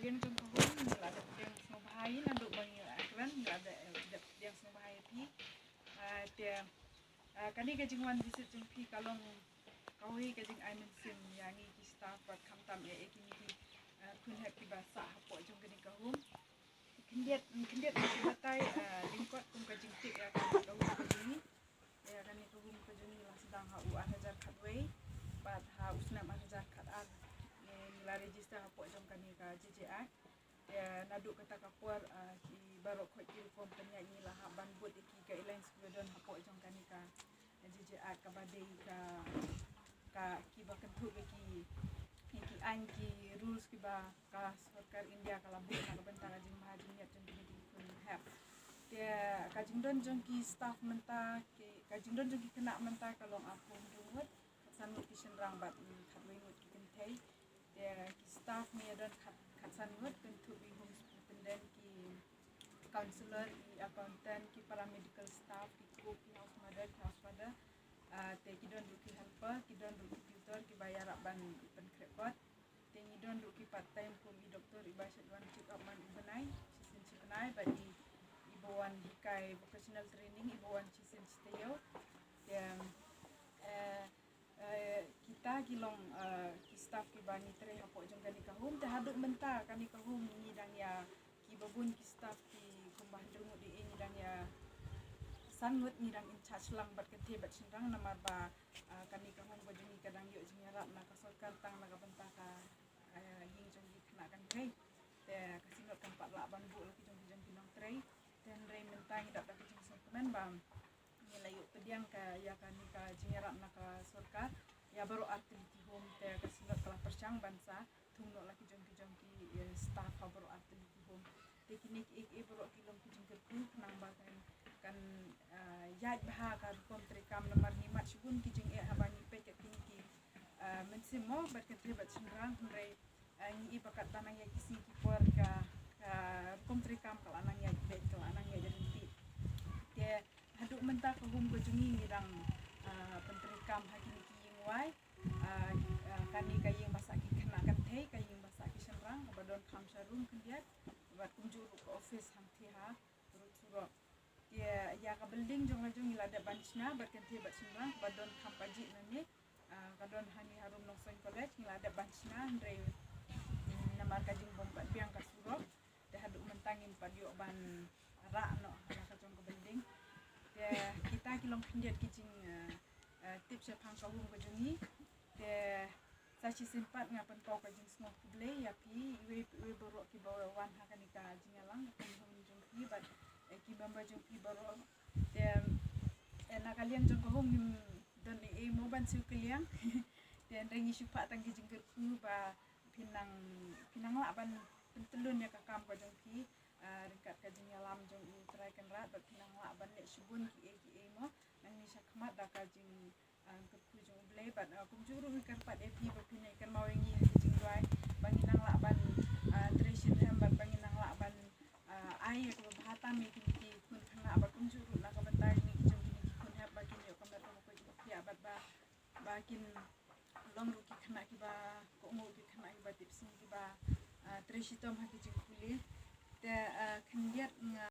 kalian jom kahun ada yang semua bahaya nanduk bangi akran ada yang semua bahaya pi dia kani kajing wan visit jong pi kalong kawi kajing I mention yangi ki staff buat kamtam kini ki kun happy basa hapo jong kani kahum kindiat ki batai lingkot kum kajing tik ya kahum kajing ya kani kahum kajing lah sedang ha u hajar khatway bat ha usna hajar khat ar nila register hapo jong kani ka JJI ya naduk kata kapuar ki barok khot ki form kanya ni lah ban buat ki guidelines kedon hapo jong kani ka JJI ka badai ka ki bakan thu ki ain ki rules ki ba ka sarkar India ka labu na ka bentara jing mahajin ya jong ki kun have dia kajing don jong ki staff menta ki kajing don jong ki kena menta kalong apun dungut sanut ki senrang bat khatwei ngut ki kentai dia ki staff ni don khatsan ngut bentuk bi home superintendent ki counselor ki accountant ki paramedical staff ki cook ki house mother te ki don ki helper ki don ki tutor ki bayar ban pen krekot te ni don ki part time ko mi doktor iba sedwan check up man ibanai sisen sibanai bagi ibuan dikai vocational training ibuan sisen steo dan kita gilong ki staff ki bani tre hapo jong kani kahum te haduk menta kani kahum ni dang ya ki babun ki staff ki kumbah drungu di ni dang ya sangut ni dang in charge lang bat kethe bat sindang namar ba kani kahum ba jong kadang yo jing yarap na ka sarkar tang na ka benta ka ying jong ki kena kan kai te kasinot kan pat la ban bu ki jong kinong tre dan rei menta ni dak ki jing sokmen bang ni layu pediang ka ya kani ka jing yarap na ka sarkar ya baru activity home te kasinot kala percang bansa tungno laki jong ki staff baru activity home te kini ki baru kilom ki jong ku nang ba kan yaj bah ka kontri kam namar ni mat subun ki jing habani pe ke kini ki mensimo bat ke bat senrang rei ni bakat tanang ya kisi ki por ka kontri kam kala nang ya be kala nang ya jadi te haduk menta ko hum ko jungi ni dang pentri kam hakini ki yingwai kani kaying masak ki kena kan thei kaying masak ki senrang badon kham sarum kendiat bat kunjur ko office hang thi ha turut ya ka building jong ila da banchna bat kan thi bat senrang badon kham paji nani kadon hani harum nongsoin college ila da banchna ndrei namar kajing bombat biang ka surok de haduk mentangin padio ban ra no ana ka jong ka building de kita kilong kendiat ki jing tips ya phang ka hum ko jungi de sachi simpat ngapan pau ka jing smok ble ya pi we borok ki bawa wan ha kani ka jingalang kan hum jong ki bat ki bamba jong ki borok de na kalian jong ka hum don mo ban su kaliang de rengi supa tang ki jing ku ba pinang la ban pentelun ya ka kam ka jong ki ringkat ka jing alam jong trai kan rat bat pinang la ban le subun ki mo nang ni sakmat da ka jing ku jong ble bat kumjuru kan pat pi ba pinai kan mawengi ki jing dwai banginang la ban tresin hem bat banginang la ban ai ko bahata mi ki kun khana ba kumjuru na ka bantai ni ki jong ki kun heb ba kin yo kamar ko ki abat ba kin long ru ki khana ki ba ko ngo ki khana ki ba tipsin ki ba tresitom ha ki jing kuli te khendiat